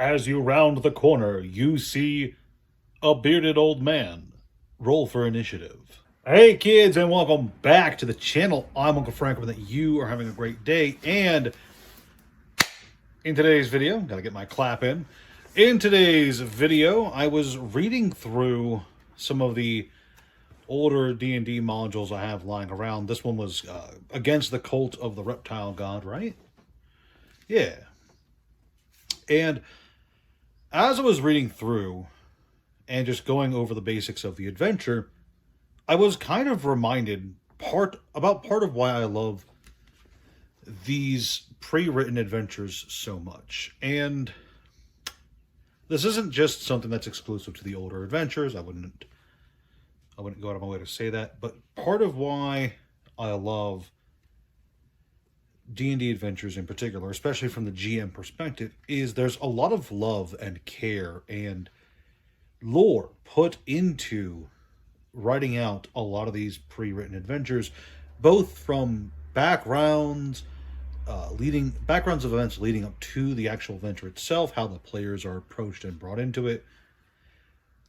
As you round the corner, you see a bearded old man. Roll for initiative. Hey kids, and welcome back to the channel. I'm Uncle Frank, and that you are having a great day. And in today's video, gotta get my clap in. In today's video, I was reading through some of the older D&D modules I have lying around. This one was Against the Cult of the Reptile God, right? Yeah. And as I was reading through and just going over the basics of the adventure, I was kind of reminded part of why I love these pre-written adventures so much. And this isn't just something that's exclusive to the older adventures. I wouldn't go out of my way to say that, but part of why I love D&D adventures in particular, especially from the GM perspective, is there's a lot of love and care and lore put into writing out a lot of these pre-written adventures, both from backgrounds backgrounds of events leading up to the actual adventure itself, how the players are approached and brought into it,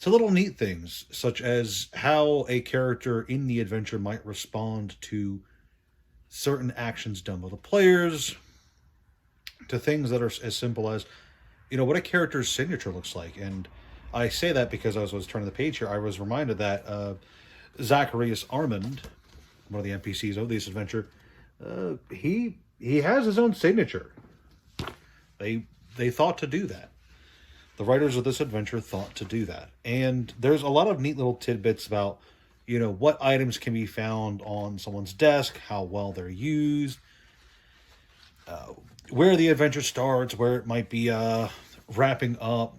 to little neat things such as how a character in the adventure might respond to certain actions done by the players, to things that are as simple as, what a character's signature looks like. And I say that because as I was turning the page here, I was reminded that Zacharias Armand, one of the NPCs of this adventure, he has his own signature. They thought to do that. The writers of this adventure thought to do that. And there's a lot of neat little tidbits about, what items can be found on someone's desk, how well they're used, where the adventure starts, where it might be wrapping up.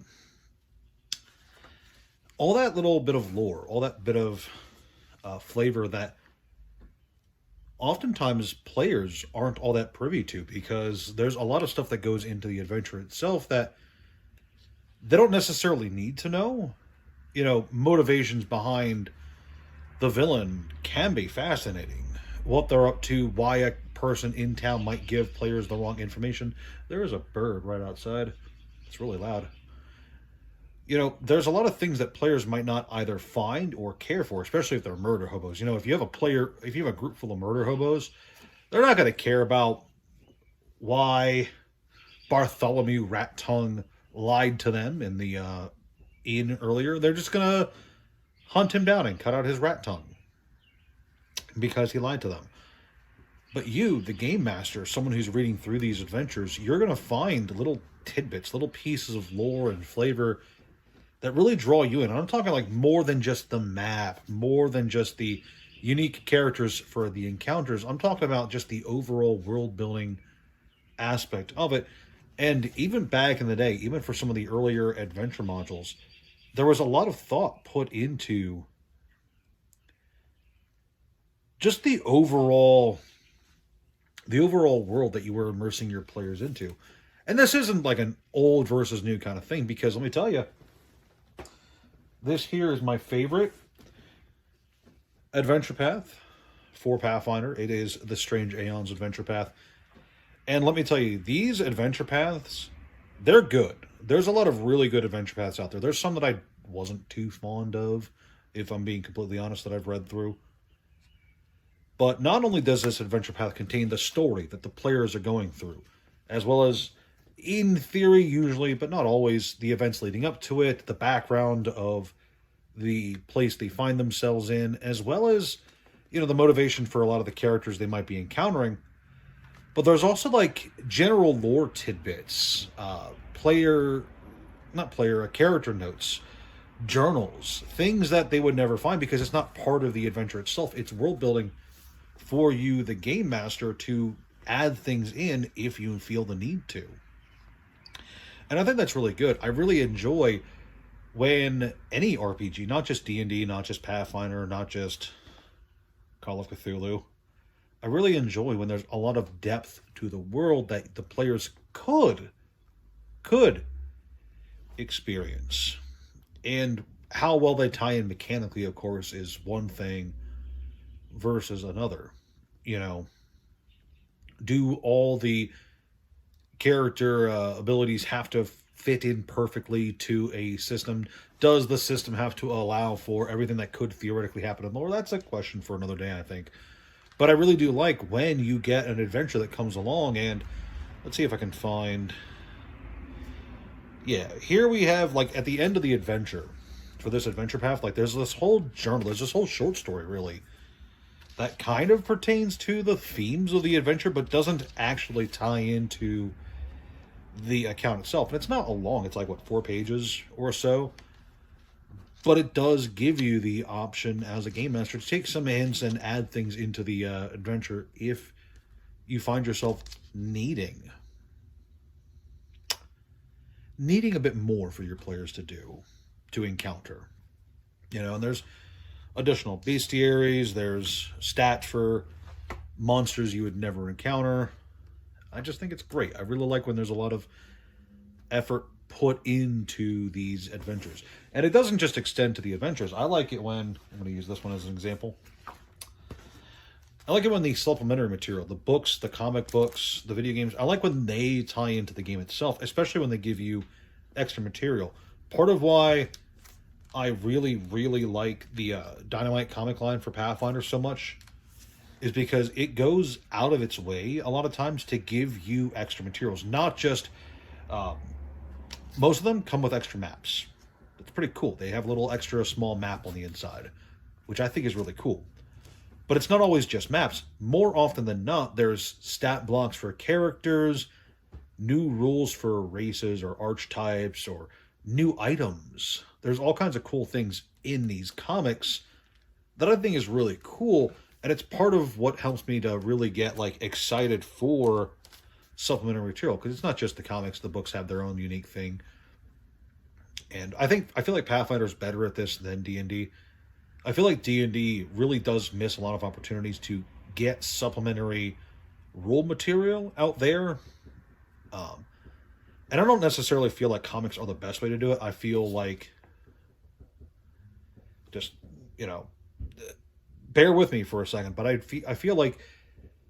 All that little bit of lore, all that bit of flavor that oftentimes players aren't all that privy to, because there's a lot of stuff that goes into the adventure itself that they don't necessarily need to know. Motivations behind the villain can be fascinating. What they're up to, why a person in town might give players the wrong information. There is a bird right outside. It's really loud. There's a lot of things that players might not either find or care for, especially if they're murder hobos. If you have a group full of murder hobos, they're not going to care about why Bartholomew Rat Tongue lied to them in the inn earlier. They're just going to hunt him down and cut out his rat tongue because he lied to them. But you, the game master, someone who's reading through these adventures, you're going to find little tidbits, little pieces of lore and flavor that really draw you in. And I'm talking like more than just the map, more than just the unique characters for the encounters. I'm talking about just the overall world building aspect of it. And even back in the day, even for some of the earlier adventure modules, there was a lot of thought put into just the overall world that you were immersing your players into. And this isn't like an old versus new kind of thing, because let me tell you, this here is my favorite adventure path for Pathfinder. It is the Strange Aeons adventure path. And let me tell you, these adventure paths, they're good. There's a lot of really good adventure paths out there. There's some that I wasn't too fond of, if I'm being completely honest, that I've read through. But not only does this adventure path contain the story that the players are going through, as well as, in theory, usually, but not always, the events leading up to it, the background of the place they find themselves in, as well as, the motivation for a lot of the characters they might be encountering. But there's also like general lore tidbits, character notes, journals, things that they would never find because it's not part of the adventure itself. It's world building for you, the game master, to add things in if you feel the need to. And I think that's really good. I really enjoy when any RPG, not just D&D, not just Pathfinder, not just Call of Cthulhu, I really enjoy when there's a lot of depth to the world that the players could experience. And how well they tie in mechanically, of course, is one thing versus another. Do all the character abilities have to fit in perfectly to a system? Does the system have to allow for everything that could theoretically happen in lore? That's a question for another day, I think. But I really do like when you get an adventure that comes along, and let's see if I can find. Yeah, here we have, like, at the end of the adventure, for this adventure path, like, there's this whole journal, there's this whole short story, really, that kind of pertains to the themes of the adventure, but doesn't actually tie into the account itself. And it's not a long, it's like, what, 4 pages or so? But it does give you the option as a game master to take some hints and add things into the adventure if you find yourself needing a bit more for your players to do, to encounter. And there's additional bestiaries, there's stats for monsters you would never encounter. I just think it's great. I really like when there's a lot of effort put into these adventures. And it doesn't just extend to the adventures. I like it when, I'm going to use this one as an example. I like it when the supplementary material, the books, the comic books, the video games, I like when they tie into the game itself, especially when they give you extra material. Part of why I really, really like the Dynamite comic line for Pathfinder so much is because it goes out of its way a lot of times to give you extra materials. Not just, most of them come with extra maps. It's pretty cool. They have a little extra small map on the inside, which I think is really cool. But it's not always just maps. More often than not, there's stat blocks for characters, new rules for races or archetypes, or new items. There's all kinds of cool things in these comics that I think is really cool, and it's part of what helps me to really get, like, excited for supplementary material, because it's not just the comics. The books have their own unique thing. And I feel like Pathfinder's better at this than D&D. I feel like D&D really does miss a lot of opportunities to get supplementary rule material out there. And I don't necessarily feel like comics are the best way to do it. I feel like, just, bear with me for a second, but I feel like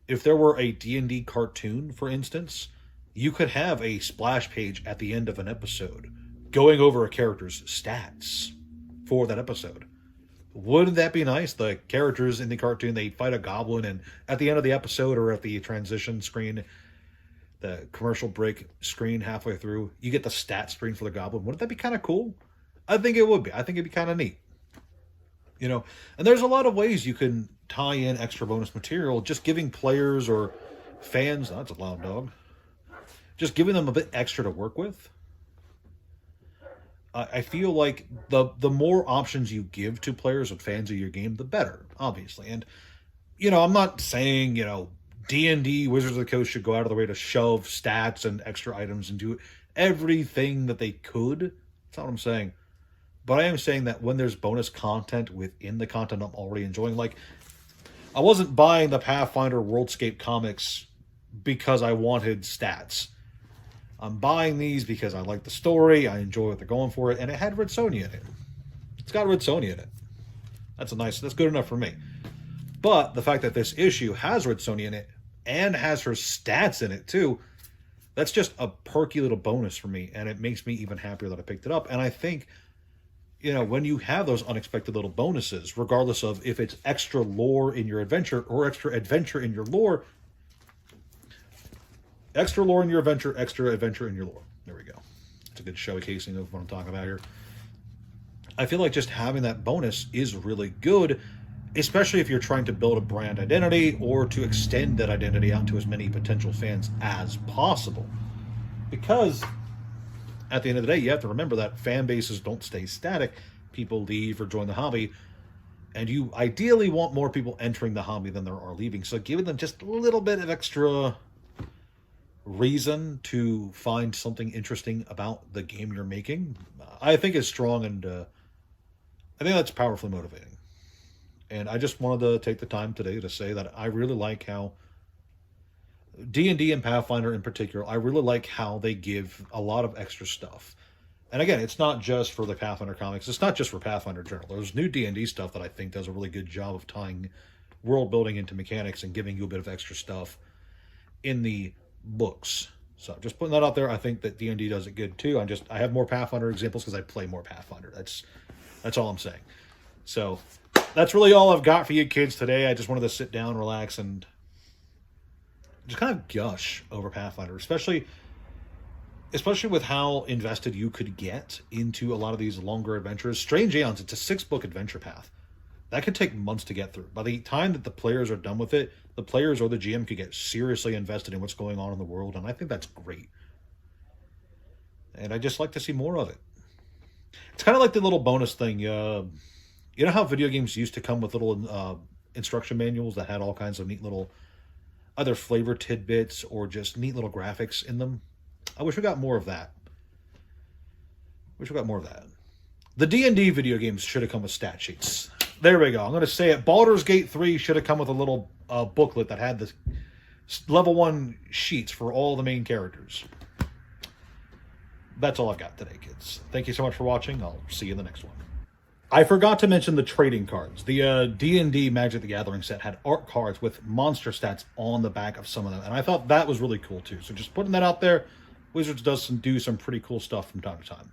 if there were a D&D cartoon, for instance, you could have a splash page at the end of an episode going over a character's stats for that episode. Wouldn't that be nice? The characters in the cartoon, they fight a goblin, and at the end of the episode, or at the transition screen, the commercial break screen halfway through, you get the stat screen for the goblin. Wouldn't that be kind of cool? I think it would be. I think it'd be kind of neat. And there's a lot of ways you can tie in extra bonus material, just giving players or fans, that's a loud dog, just giving them a bit extra to work with. I feel like the more options you give to players and fans of your game, the better, obviously. And, I'm not saying, D&D, Wizards of the Coast should go out of the way to shove stats and extra items and do everything that they could. That's not what I'm saying. But I am saying that when there's bonus content within the content I'm already enjoying, like, I wasn't buying the Pathfinder Worldscape comics because I wanted stats. I'm buying these because I like the story, I enjoy what they're going for it, and it had Red Sonja in it. It's got Red Sonja in it. That's good enough for me. But the fact that this issue has Red Sonja in it, and has her stats in it too, that's just a perky little bonus for me, and it makes me even happier that I picked it up. And I think, when you have those unexpected little bonuses, regardless of if it's extra lore in your adventure or extra adventure in your lore, extra lore in your adventure, extra adventure in your lore. There we go. It's a good showcasing of what I'm talking about here. I feel like just having that bonus is really good, especially if you're trying to build a brand identity or to extend that identity out to as many potential fans as possible. Because at the end of the day, you have to remember that fan bases don't stay static. People leave or join the hobby, and you ideally want more people entering the hobby than there are leaving. So giving them just a little bit of extra reason to find something interesting about the game you're making, I think is strong, and I think that's powerfully motivating. And I just wanted to take the time today to say that I really like how D&D and Pathfinder in particular, I really like how they give a lot of extra stuff. And again, it's not just for the Pathfinder comics. It's not just for Pathfinder Journal. There's new D&D stuff that I think does a really good job of tying world building into mechanics and giving you a bit of extra stuff in the books. So just putting that out there. I think that D&D does it good too. I have more Pathfinder examples because I play more Pathfinder. That's all I'm saying. So that's really all I've got for you kids today. I just wanted to sit down, relax, and just kind of gush over Pathfinder, especially with how invested you could get into a lot of these longer adventures. Strange Aeons, it's a 6-book adventure path. That could take months to get through. By the time that the players are done with it, the players or the GM could get seriously invested in what's going on in the world, and I think that's great. And I just like to see more of it. It's kind of like the little bonus thing. You know how video games used to come with little instruction manuals that had all kinds of neat little either flavor tidbits or just neat little graphics in them? I wish we got more of that. The D&D video games should have come with stat sheets. There we go. I'm going to say it. Baldur's Gate 3 should have come with a little booklet that had the level 1 sheets for all the main characters. That's all I've got today, kids. Thank you so much for watching. I'll see you in the next one. I forgot to mention the trading cards. The D&D Magic the Gathering set had art cards with monster stats on the back of some of them, and I thought that was really cool too. So just putting that out there, Wizards do some pretty cool stuff from time to time.